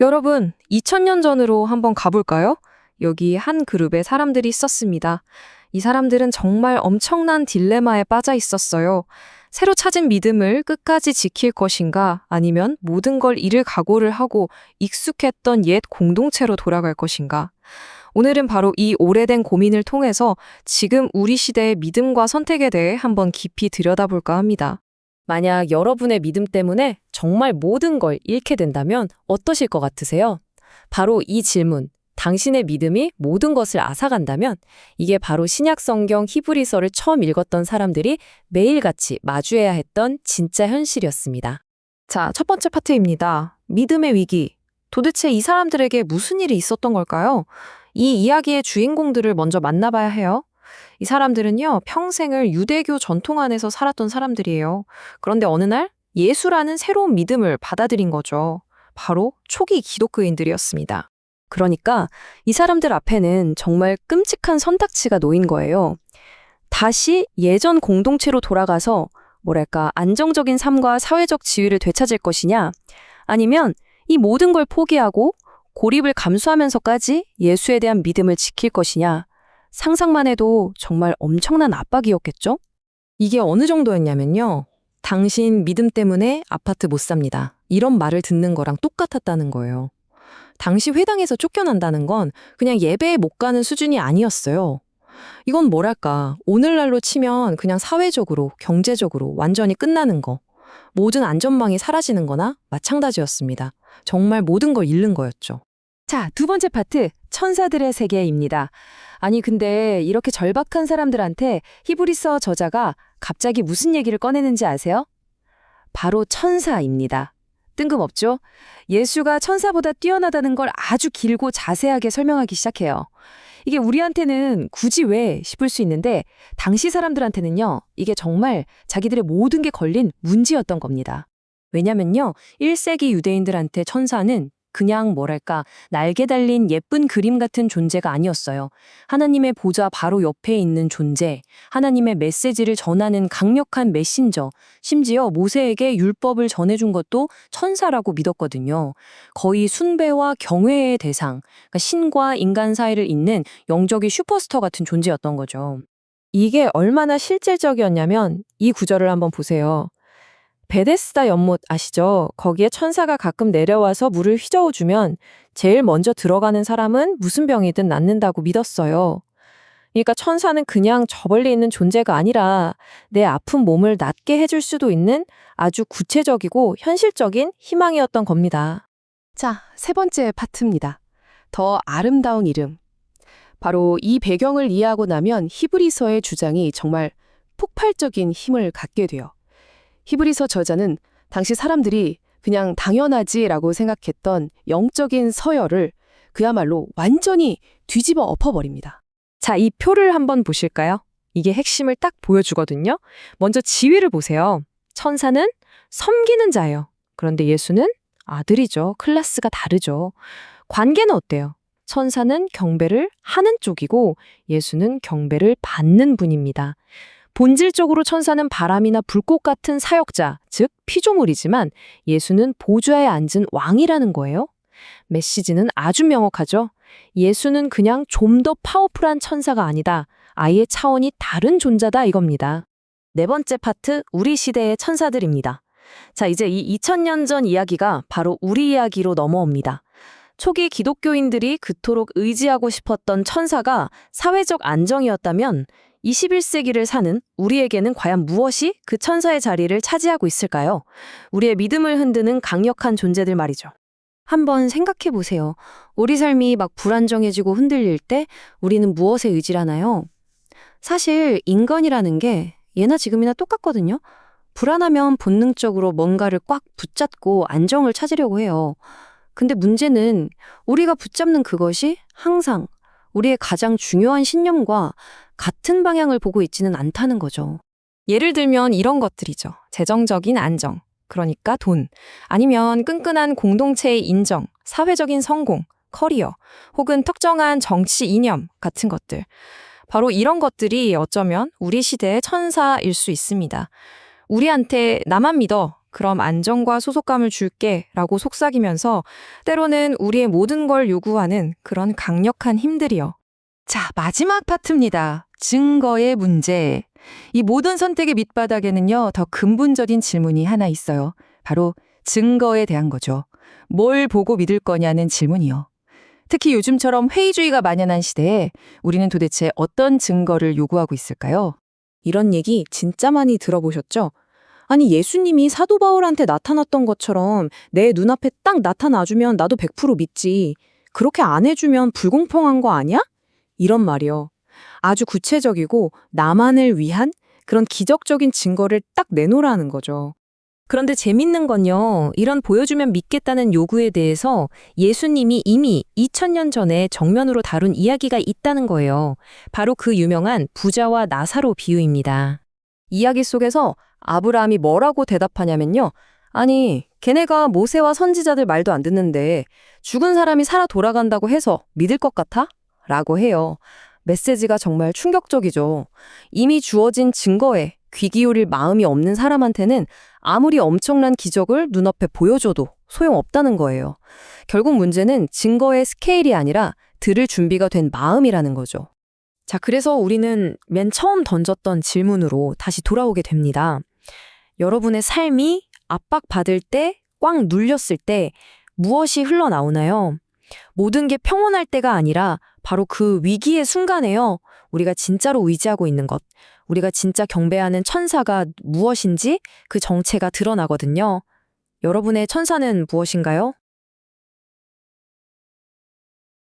여러분, 2000년 전으로 한번 가볼까요? 여기 한 그룹의 사람들이 있었습니다. 이 사람들은 정말 엄청난 딜레마에 빠져 있었어요. 새로 찾은 믿음을 끝까지 지킬 것인가, 아니면 모든 걸 잃을 각오를 하고 익숙했던 옛 공동체로 돌아갈 것인가. 오늘은 바로 이 오래된 고민을 통해서 지금 우리 시대의 믿음과 선택에 대해 한번 깊이 들여다볼까 합니다. 만약 여러분의 믿음 때문에 정말 모든 걸 잃게 된다면 어떠실 것 같으세요? 바로 이 질문, 당신의 믿음이 모든 것을 앗아간다면 이게 바로 신약 성경 히브리서를 처음 읽었던 사람들이 매일같이 마주해야 했던 진짜 현실이었습니다. 자, 첫 번째 파트입니다. 믿음의 위기. 도대체 이 사람들에게 무슨 일이 있었던 걸까요? 이 이야기의 주인공들을 먼저 만나봐야 해요. 이 사람들은요, 평생을 유대교 전통 안에서 살았던 사람들이에요. 그런데 어느 날 예수라는 새로운 믿음을 받아들인 거죠. 바로 초기 기독교인들이었습니다. 그러니까 이 사람들 앞에는 정말 끔찍한 선택지가 놓인 거예요. 다시 예전 공동체로 돌아가서 안정적인 삶과 사회적 지위를 되찾을 것이냐, 아니면 이 모든 걸 포기하고 고립을 감수하면서까지 예수에 대한 믿음을 지킬 것이냐, 상상만 해도 정말 엄청난 압박이었겠죠? 이게 어느 정도였냐면요. 당신 믿음 때문에 아파트 못 삽니다. 이런 말을 듣는 거랑 똑같았다는 거예요. 당시 회당에서 쫓겨난다는 건 그냥 예배에 못 가는 수준이 아니었어요. 이건 오늘날로 치면 그냥 사회적으로, 경제적으로 완전히 끝나는 거. 모든 안전망이 사라지는 거나 마찬가지였습니다. 정말 모든 걸 잃는 거였죠. 자, 두 번째 파트, 천사들의 세계입니다. 아니, 근데 이렇게 절박한 사람들한테 히브리서 저자가 갑자기 무슨 얘기를 꺼내는지 아세요? 바로 천사입니다. 뜬금없죠? 예수가 천사보다 뛰어나다는 걸 아주 길고 자세하게 설명하기 시작해요. 이게 우리한테는 굳이 왜 싶을 수 있는데, 당시 사람들한테는요, 이게 정말 자기들의 모든 게 걸린 문제였던 겁니다. 왜냐면요, 1세기 유대인들한테 천사는 그냥 날개 달린 예쁜 그림 같은 존재가 아니었어요. 하나님의 보좌 바로 옆에 있는 존재, 하나님의 메시지를 전하는 강력한 메신저, 심지어 모세에게 율법을 전해준 것도 천사라고 믿었거든요. 거의 숭배와 경외의 대상, 그러니까 신과 인간 사이를 잇는 영적인 슈퍼스타 같은 존재였던 거죠. 이게 얼마나 실질적이었냐면 이 구절을 한번 보세요. 베데스다 연못 아시죠? 거기에 천사가 가끔 내려와서 물을 휘저어주면 제일 먼저 들어가는 사람은 무슨 병이든 낫는다고 믿었어요. 그러니까 천사는 그냥 저 멀리 있는 존재가 아니라 내 아픈 몸을 낫게 해줄 수도 있는 아주 구체적이고 현실적인 희망이었던 겁니다. 자, 세 번째 파트입니다. 더 아름다운 이름. 바로 이 배경을 이해하고 나면 히브리서의 주장이 정말 폭발적인 힘을 갖게 돼요. 히브리서 저자는 당시 사람들이 그냥 당연하지라고 생각했던 영적인 서열을 그야말로 완전히 뒤집어 엎어버립니다. 자, 이 표를 한번 보실까요? 이게 핵심을 딱 보여주거든요. 먼저 지위를 보세요. 천사는 섬기는 자예요. 그런데 예수는 아들이죠. 클래스가 다르죠. 관계는 어때요? 천사는 경배를 하는 쪽이고 예수는 경배를 받는 분입니다. 본질적으로 천사는 바람이나 불꽃 같은 사역자, 즉 피조물이지만 예수는 보좌에 앉은 왕이라는 거예요. 메시지는 아주 명확하죠. 예수는 그냥 좀 더 파워풀한 천사가 아니다. 아예 차원이 다른 존재다 이겁니다. 네 번째 파트, 우리 시대의 천사들입니다. 자, 이제 이 2000년 전 이야기가 바로 우리 이야기로 넘어옵니다. 초기 기독교인들이 그토록 의지하고 싶었던 천사가 사회적 안정이었다면 21세기를 사는 우리에게는 과연 무엇이 그 천사의 자리를 차지하고 있을까요? 우리의 믿음을 흔드는 강력한 존재들 말이죠. 한번 생각해 보세요. 우리 삶이 막 불안정해지고 흔들릴 때 우리는 무엇에 의지하나요? 사실 인간이라는 게 예나 지금이나 똑같거든요. 불안하면 본능적으로 뭔가를 꽉 붙잡고 안정을 찾으려고 해요. 근데 문제는 우리가 붙잡는 그것이 항상 우리의 가장 중요한 신념과 같은 방향을 보고 있지는 않다는 거죠. 예를 들면 이런 것들이죠. 재정적인 안정, 그러니까 돈, 아니면 끈끈한 공동체의 인정, 사회적인 성공, 커리어, 혹은 특정한 정치 이념 같은 것들. 바로 이런 것들이 어쩌면 우리 시대의 천사일 수 있습니다. 우리한테 나만 믿어, 그럼 안정과 소속감을 줄게 라고 속삭이면서 때로는 우리의 모든 걸 요구하는 그런 강력한 힘들이요. 자, 마지막 파트입니다. 증거의 문제. 이 모든 선택의 밑바닥에는요, 더 근본적인 질문이 하나 있어요. 바로 증거에 대한 거죠. 뭘 보고 믿을 거냐는 질문이요. 특히 요즘처럼 회의주의가 만연한 시대에 우리는 도대체 어떤 증거를 요구하고 있을까요? 이런 얘기 진짜 많이 들어보셨죠? 아니, 예수님이 사도 바울한테 나타났던 것처럼 내 눈앞에 딱 나타나주면 나도 100% 믿지. 그렇게 안 해주면 불공평한 거 아니야? 이런 말이요. 아주 구체적이고 나만을 위한 그런 기적적인 증거를 딱 내놓으라는 거죠. 그런데 재밌는 건요, 이런 보여주면 믿겠다는 요구에 대해서 예수님이 이미 2000년 전에 정면으로 다룬 이야기가 있다는 거예요. 바로 그 유명한 부자와 나사로 비유입니다. 이야기 속에서 아브라함이 뭐라고 대답하냐면요. 아니, 걔네가 모세와 선지자들 말도 안 듣는데 죽은 사람이 살아 돌아간다고 해서 믿을 것 같아? 라고 해요. 메시지가 정말 충격적이죠. 이미 주어진 증거에 귀 기울일 마음이 없는 사람한테는 아무리 엄청난 기적을 눈앞에 보여줘도 소용없다는 거예요. 결국 문제는 증거의 스케일이 아니라 들을 준비가 된 마음이라는 거죠. 자, 그래서 우리는 맨 처음 던졌던 질문으로 다시 돌아오게 됩니다. 여러분의 삶이 압박받을 때, 꽉 눌렸을 때 무엇이 흘러나오나요? 모든 게 평온할 때가 아니라 바로 그 위기의 순간에요. 우리가 진짜로 의지하고 있는 것, 우리가 진짜 경배하는 천사가 무엇인지 그 정체가 드러나거든요. 여러분의 천사는 무엇인가요?